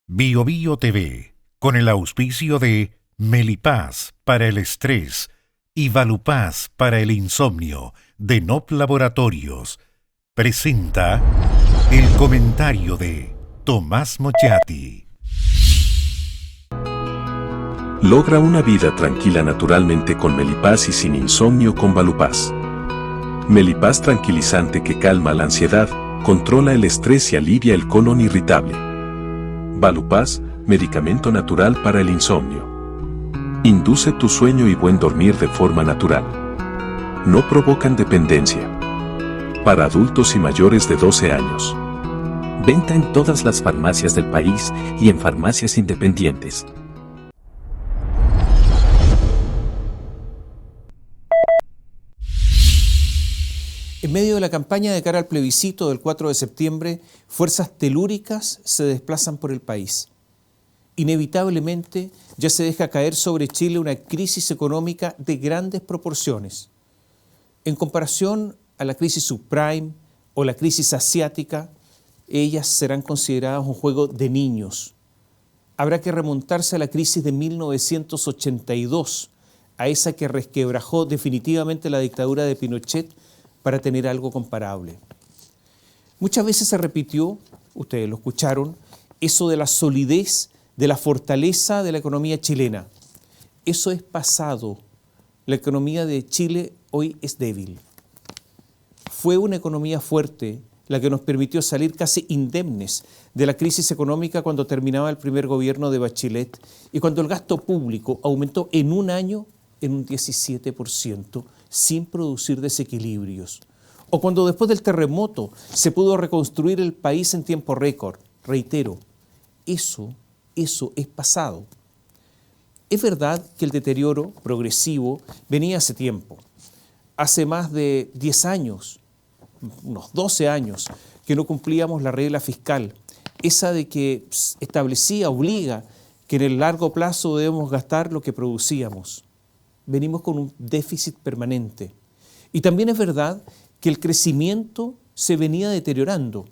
Bio Bio TV, con el auspicio de Melipaz para el estrés y Valupaz para el insomnio de NOP Laboratorios, presenta el comentario de Tomás Mochati. Logra una vida tranquila naturalmente con Melipaz y sin insomnio con Valupaz. Melipaz tranquilizante que calma la ansiedad, controla el estrés y alivia el colon irritable. Valupaz, medicamento natural para el insomnio. Induce tu sueño y buen dormir de forma natural. No provocan dependencia. Para adultos y mayores de 12 años. Venta en todas las farmacias del país y en farmacias independientes. En medio de la campaña de cara al plebiscito del 4 de septiembre, fuerzas telúricas se desplazan por el país. Inevitablemente ya se deja caer sobre Chile una crisis económica de grandes proporciones. En comparación a la crisis subprime o la crisis asiática, ellas serán consideradas un juego de niños. Habrá que remontarse a la crisis de 1982, a esa que resquebrajó definitivamente la dictadura de Pinochet, para tener algo comparable. Muchas veces se repitió, ustedes lo escucharon, eso de la solidez, de la fortaleza de la economía chilena. Eso es pasado. La economía de Chile hoy es débil. Fue una economía fuerte la que nos permitió salir casi indemnes de la crisis económica cuando terminaba el primer gobierno de Bachelet y cuando el gasto público aumentó en un año en un 17%, sin producir desequilibrios. O cuando después del terremoto se pudo reconstruir el país en tiempo récord. Reitero, eso es pasado. Es verdad que el deterioro progresivo venía hace tiempo. Hace más de 10 años, unos 12 años, que no cumplíamos la regla fiscal, esa de que obliga que en el largo plazo debemos gastar lo que producíamos. Venimos con un déficit permanente. Y también es verdad que el crecimiento se venía deteriorando.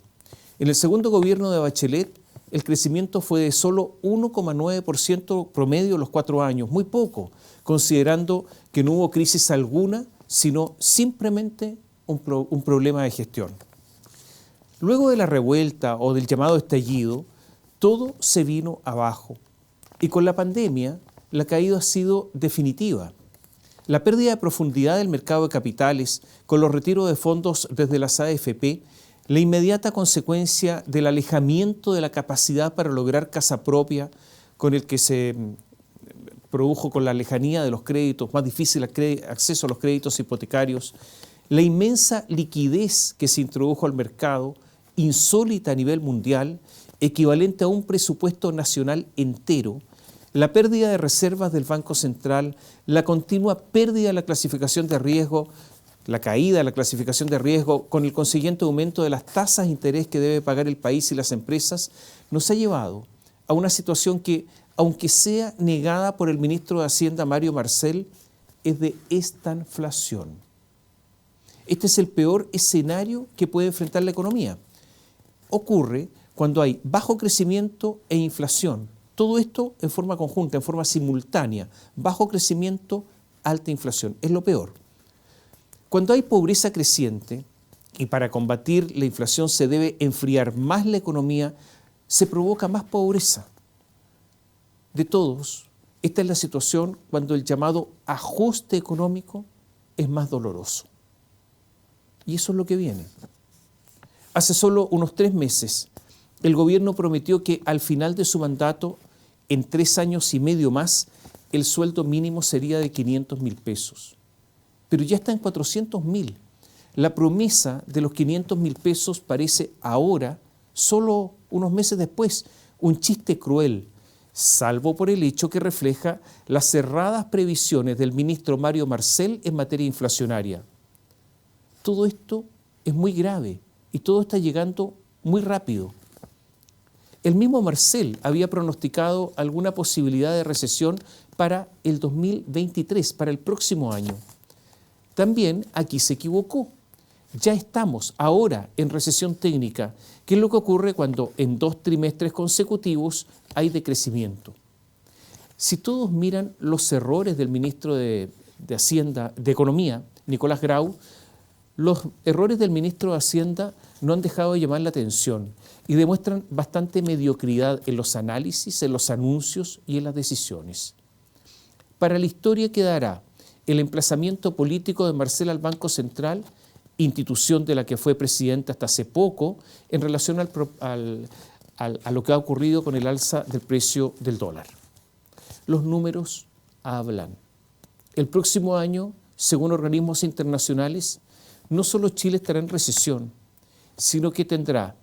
En el segundo gobierno de Bachelet, el crecimiento fue de solo 1,9% promedio los 4 años, muy poco, considerando que no hubo crisis alguna, sino simplemente un problema de gestión. Luego de la revuelta o del llamado estallido, todo se vino abajo. Y con la pandemia, la caída ha sido definitiva. La pérdida de profundidad del mercado de capitales con los retiros de fondos desde las AFP, la inmediata consecuencia del alejamiento de la capacidad para lograr casa propia con el que se produjo con la lejanía de los créditos, más difícil acceso a los créditos hipotecarios, la inmensa liquidez que se introdujo al mercado, insólita a nivel mundial, equivalente a un presupuesto nacional entero, la pérdida de reservas del Banco Central, la continua pérdida de la clasificación de riesgo, la caída de la clasificación de riesgo con el consiguiente aumento de las tasas de interés que debe pagar el país y las empresas, nos ha llevado a una situación que, aunque sea negada por el ministro de Hacienda Mario Marcel, es de estanflación. Este es el peor escenario que puede enfrentar la economía. Ocurre cuando hay bajo crecimiento e inflación. Todo esto en forma conjunta, en forma simultánea, bajo crecimiento, alta inflación. Es lo peor. Cuando hay pobreza creciente, y para combatir la inflación se debe enfriar más la economía, se provoca más pobreza. De todos, esta es la situación cuando el llamado ajuste económico es más doloroso. Y eso es lo que viene. Hace solo unos 3 meses, el gobierno prometió que al final de su mandato, en 3 años y medio más, el sueldo mínimo sería de 500.000 pesos. Pero ya está en 400.000. La promesa de los 500.000 pesos parece ahora, solo unos meses después, un chiste cruel, salvo por el hecho que refleja las cerradas previsiones del ministro Mario Marcel en materia inflacionaria. Todo esto es muy grave y todo está llegando muy rápido. El mismo Marcel había pronosticado alguna posibilidad de recesión para el 2023, para el próximo año. También aquí se equivocó. ya estamos ahora en recesión técnica, que es lo que ocurre cuando en 2 trimestres consecutivos hay decrecimiento. Si todos miran los errores del ministro de Hacienda, de Economía, Nicolás Grau, los errores del ministro de Hacienda no han dejado de llamar la atención y demuestran bastante mediocridad en los análisis, en los anuncios y en las decisiones. Para la historia quedará el emplazamiento político de Marcel al Banco Central, institución de la que fue presidenta hasta hace poco, en relación a lo que ha ocurrido con el alza del precio del dólar. Los números hablan. El próximo año, según organismos internacionales, no solo Chile estará en recesión, sino que tendrá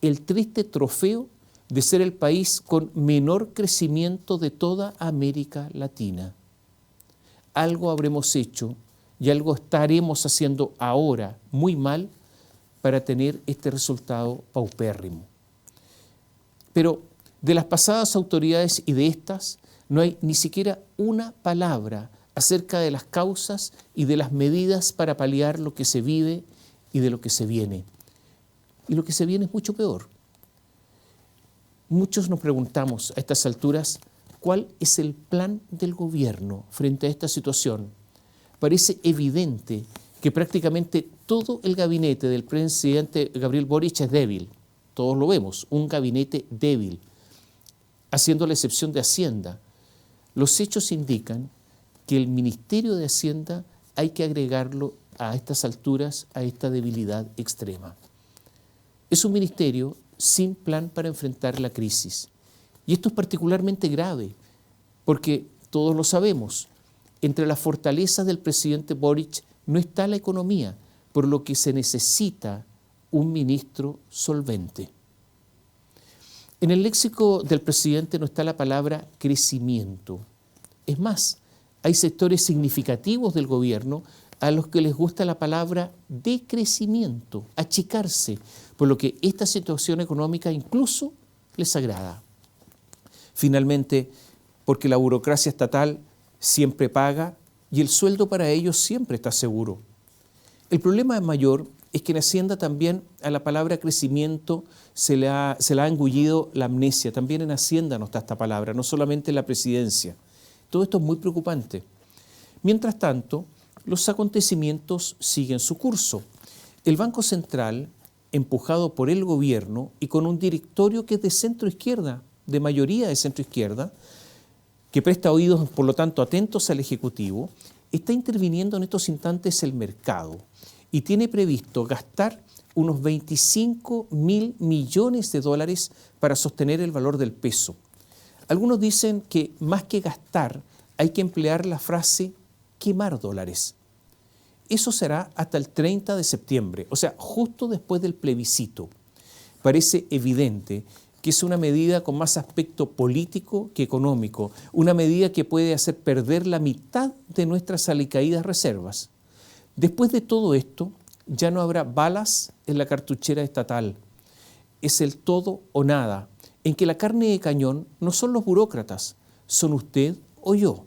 el triste trofeo de ser el país con menor crecimiento de toda América Latina. Algo habremos hecho y algo estaremos haciendo ahora muy mal para tener este resultado paupérrimo. Pero de las pasadas autoridades y de estas, no hay ni siquiera una palabra acerca de las causas y de las medidas para paliar lo que se vive y de lo que se viene. Y lo que se viene es mucho peor. Muchos nos preguntamos a estas alturas, ¿cuál es el plan del gobierno frente a esta situación? Parece evidente que prácticamente todo el gabinete del presidente Gabriel Boric es débil. Todos lo vemos, un gabinete débil, haciendo la excepción de Hacienda. Los hechos indican que el Ministerio de Hacienda hay que agregarlo a estas alturas, a esta debilidad extrema. Es un ministerio sin plan para enfrentar la crisis. Y esto es particularmente grave, porque todos lo sabemos, entre las fortalezas del presidente Boric no está la economía, por lo que se necesita un ministro solvente. En el léxico del presidente no está la palabra crecimiento. Es más, hay sectores significativos del gobierno a los que les gusta la palabra decrecimiento, achicarse, por lo que esta situación económica incluso les agrada. Finalmente, porque la burocracia estatal siempre paga y el sueldo para ellos siempre está seguro. El problema mayor es que en Hacienda también a la palabra crecimiento se le ha engullido la amnesia. También en Hacienda no está esta palabra, no solamente en la presidencia. Todo esto es muy preocupante. Mientras tanto, los acontecimientos siguen su curso. El Banco Central, empujado por el gobierno y con un directorio que es de centro-izquierda, de mayoría de centro-izquierda, que presta oídos, por lo tanto, atentos al Ejecutivo, está interviniendo en estos instantes el mercado y tiene previsto gastar unos 25.000 millones de dólares para sostener el valor del peso. Algunos dicen que más que gastar, hay que emplear la frase quemar dólares. Eso será hasta el 30 de septiembre, o sea, justo después del plebiscito. Parece evidente que es una medida con más aspecto político que económico, una medida que puede hacer perder la mitad de nuestras alicaídas reservas. Después de todo esto, ya no habrá balas en la cartuchera estatal. Es el todo o nada, en que la carne de cañón no son los burócratas, son usted o yo.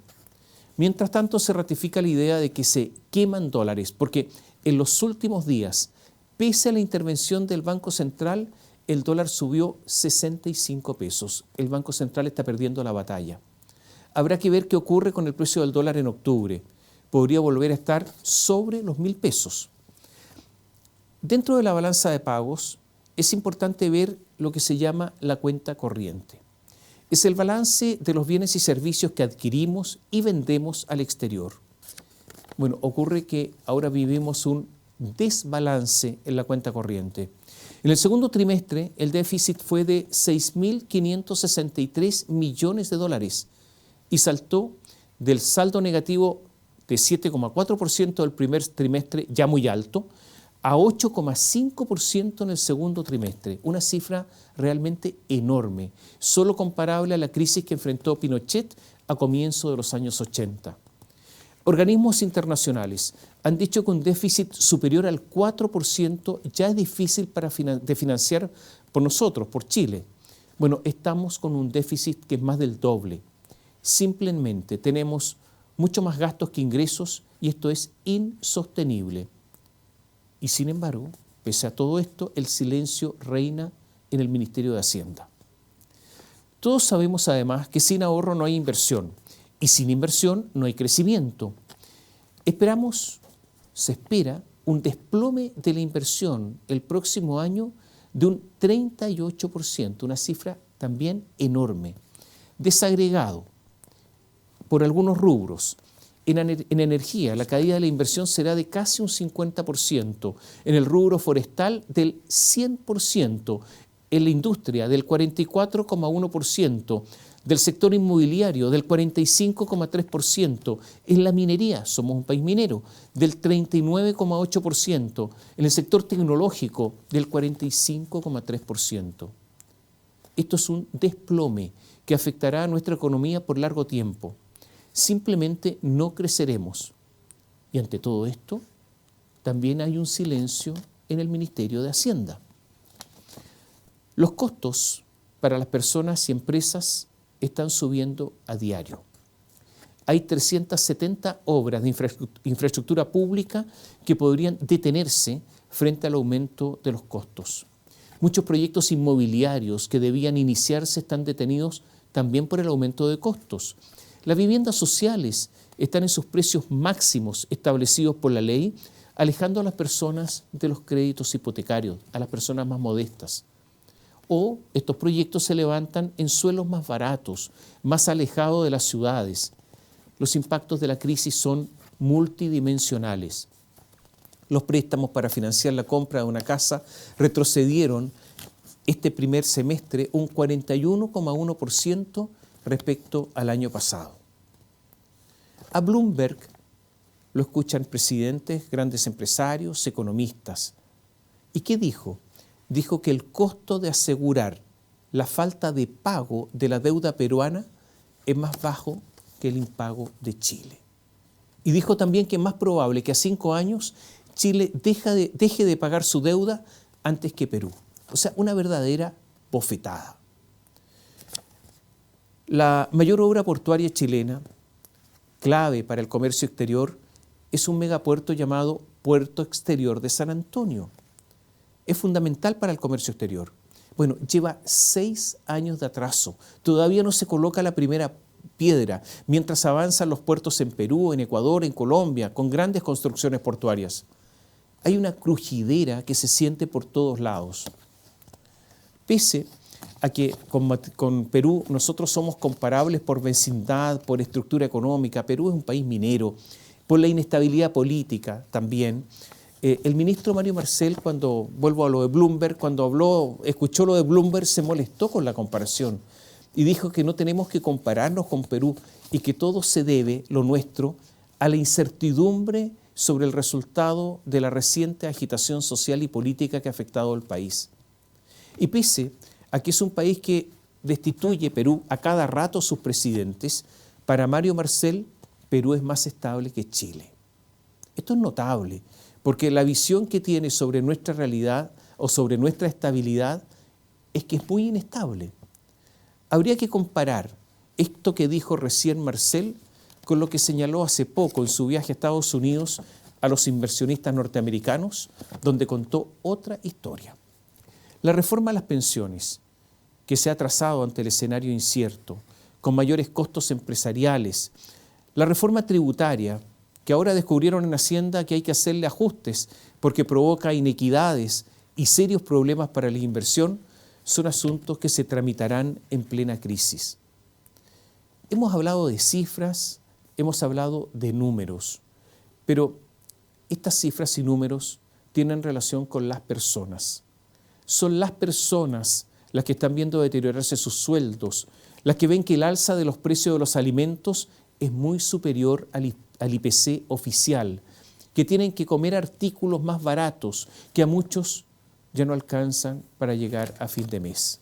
Mientras tanto, se ratifica la idea de que se queman dólares, porque en los últimos días, pese a la intervención del Banco Central, el dólar subió 65 pesos. El Banco Central está perdiendo la batalla. Habrá que ver qué ocurre con el precio del dólar en octubre. Podría volver a estar sobre los 1.000 pesos. Dentro de la balanza de pagos, es importante ver lo que se llama la cuenta corriente. Es el balance de los bienes y servicios que adquirimos y vendemos al exterior. Bueno, ocurre que ahora vivimos un desbalance en la cuenta corriente. En el segundo trimestre, el déficit fue de 6.563 millones de dólares y saltó del saldo negativo de 7,4% del primer trimestre, ya muy alto, a 8,5% en el segundo trimestre, una cifra realmente enorme, solo comparable a la crisis que enfrentó Pinochet a comienzos de los años 80. Organismos internacionales han dicho que un déficit superior al 4% ya es difícil de financiar por nosotros, por Chile. Bueno, estamos con un déficit que es más del doble. Simplemente tenemos mucho más gastos que ingresos y esto es insostenible. Y sin embargo, pese a todo esto, el silencio reina en el Ministerio de Hacienda. Todos sabemos además que sin ahorro no hay inversión y sin inversión no hay crecimiento. Se espera un desplome de la inversión el próximo año de un 38%, una cifra también enorme. Desagregado por algunos rubros. En energía, la caída de la inversión será de casi un 50%, en el rubro forestal del 100%, en la industria del 44,1%, del sector inmobiliario del 45,3%, en la minería, somos un país minero, del 39,8%, en el sector tecnológico del 45,3%. Esto es un desplome que afectará a nuestra economía por largo tiempo. Simplemente no creceremos. Y ante todo esto, también hay un silencio en el Ministerio de Hacienda. Los costos para las personas y empresas están subiendo a diario. Hay 370 obras de infraestructura pública que podrían detenerse frente al aumento de los costos. Muchos proyectos inmobiliarios que debían iniciarse están detenidos también por el aumento de costos. Las viviendas sociales están en sus precios máximos establecidos por la ley, alejando a las personas de los créditos hipotecarios, a las personas más modestas. O estos proyectos se levantan en suelos más baratos, más alejados de las ciudades. Los impactos de la crisis son multidimensionales. Los préstamos para financiar la compra de una casa retrocedieron este primer semestre un 41,1% respecto al año pasado. A Bloomberg lo escuchan presidentes, grandes empresarios, economistas. ¿Y qué dijo? Dijo que el costo de asegurar la falta de pago de la deuda peruana es más bajo que el impago de Chile. Y dijo también que es más probable que a 5 años Chile deje de pagar su deuda antes que Perú. O sea, una verdadera bofetada. La mayor obra portuaria chilena, clave para el comercio exterior, es un megapuerto llamado Puerto Exterior de San Antonio. Es fundamental para el comercio exterior. Bueno, lleva 6 años de atraso. Todavía no se coloca la primera piedra, mientras avanzan los puertos en Perú, en Ecuador, en Colombia, con grandes construcciones portuarias. Hay una crujidera que se siente por todos lados. Pese a que con Perú nosotros somos comparables por vecindad, por estructura económica, Perú es un país minero, por la inestabilidad política también. El ministro Mario Marcel, cuando vuelvo a lo de Bloomberg, escuchó lo de Bloomberg, se molestó con la comparación y dijo que no tenemos que compararnos con Perú y que todo se debe, lo nuestro, a la incertidumbre sobre el resultado de la reciente agitación social y política que ha afectado al país. Y pese a que es un país que destituye Perú a cada rato sus presidentes, para Mario Marcel, Perú es más estable que Chile. Esto es notable, porque la visión que tiene sobre nuestra realidad o sobre nuestra estabilidad es que es muy inestable. Habría que comparar esto que dijo recién Marcel con lo que señaló hace poco en su viaje a Estados Unidos a los inversionistas norteamericanos, donde contó otra historia. La reforma a las pensiones, que se ha trazado ante el escenario incierto, con mayores costos empresariales. La reforma tributaria, que ahora descubrieron en Hacienda que hay que hacerle ajustes porque provoca inequidades y serios problemas para la inversión, son asuntos que se tramitarán en plena crisis. Hemos hablado de cifras, hemos hablado de números, pero estas cifras y números tienen relación con las personas. Son las personas las que están viendo deteriorarse sus sueldos, las que ven que el alza de los precios de los alimentos es muy superior al IPC oficial, que tienen que comer artículos más baratos que a muchos ya no alcanzan para llegar a fin de mes.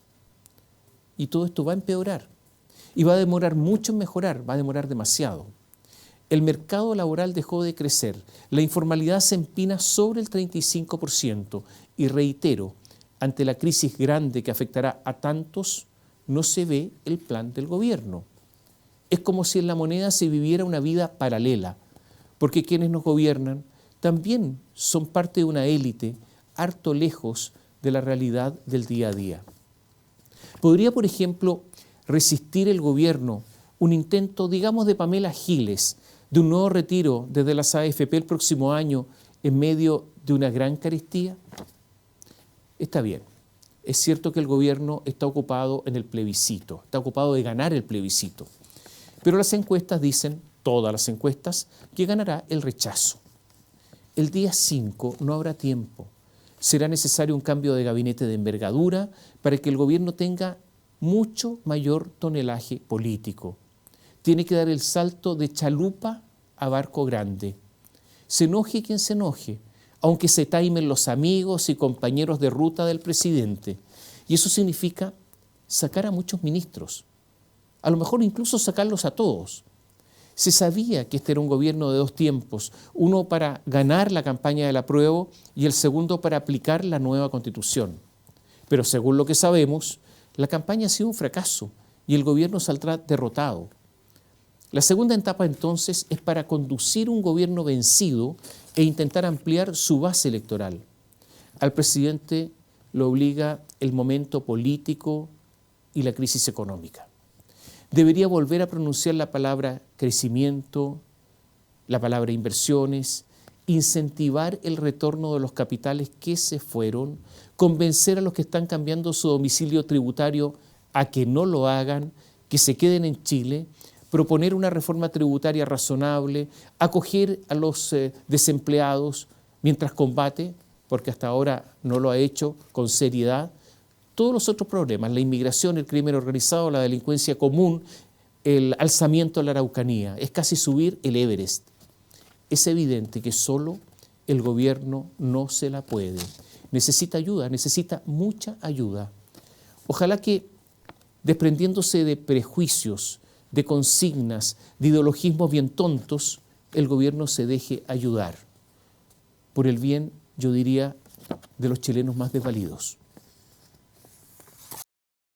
Y todo esto va a empeorar y va a demorar mucho en mejorar, va a demorar demasiado. El mercado laboral dejó de crecer, la informalidad se empina sobre el 35% y reitero, ante la crisis grande que afectará a tantos, no se ve el plan del gobierno. Es como si en la moneda se viviera una vida paralela, porque quienes nos gobiernan también son parte de una élite harto lejos de la realidad del día a día. ¿Podría, por ejemplo, resistir el gobierno un intento, digamos, de Pamela Giles, de un nuevo retiro desde las AFP el próximo año en medio de una gran carestía? Está bien, es cierto que el gobierno está ocupado en el plebiscito, está ocupado de ganar el plebiscito, pero las encuestas dicen, todas las encuestas, que ganará el rechazo. El día 5 no habrá tiempo. Será necesario un cambio de gabinete de envergadura para que el gobierno tenga mucho mayor tonelaje político. Tiene que dar el salto de chalupa a barco grande. Se enoje quien se enoje, aunque se taimen los amigos y compañeros de ruta del presidente. Y eso significa sacar a muchos ministros, a lo mejor incluso sacarlos a todos. Se sabía que este era un gobierno de dos tiempos, uno para ganar la campaña del apruebo y el segundo para aplicar la nueva Constitución. Pero según lo que sabemos, la campaña ha sido un fracaso y el gobierno saldrá derrotado. La segunda etapa entonces es para conducir un gobierno vencido e intentar ampliar su base electoral. Al presidente lo obliga el momento político y la crisis económica. Debería volver a pronunciar la palabra crecimiento, la palabra inversiones, incentivar el retorno de los capitales que se fueron, convencer a los que están cambiando su domicilio tributario a que no lo hagan, que se queden en Chile, proponer una reforma tributaria razonable, acoger a los desempleados mientras combate, porque hasta ahora no lo ha hecho con seriedad, todos los otros problemas, la inmigración, el crimen organizado, la delincuencia común, el alzamiento de la Araucanía, es casi subir el Everest. Es evidente que solo el gobierno no se la puede. Necesita ayuda, necesita mucha ayuda. Ojalá que, desprendiéndose de prejuicios, de consignas, de ideologismos bien tontos, el gobierno se deje ayudar. Por el bien, yo diría, de los chilenos más desvalidos.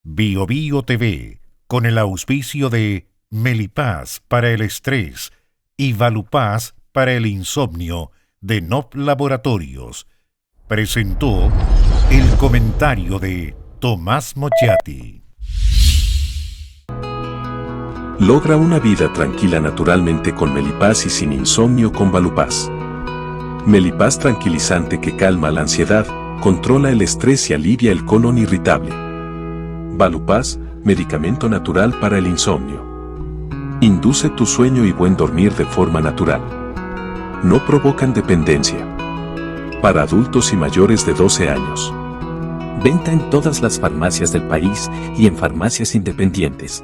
Bio Bio TV, con el auspicio de Melipaz para el estrés y Valupaz para el insomnio de NOP Laboratorios, presentó el comentario de Tomás Mochiati. Logra una vida tranquila naturalmente con Melipaz y sin insomnio con Valupaz. Melipaz tranquilizante que calma la ansiedad, controla el estrés y alivia el colon irritable. Valupaz, medicamento natural para el insomnio. Induce tu sueño y buen dormir de forma natural. No provocan dependencia. Para adultos y mayores de 12 años. Venta en todas las farmacias del país y en farmacias independientes.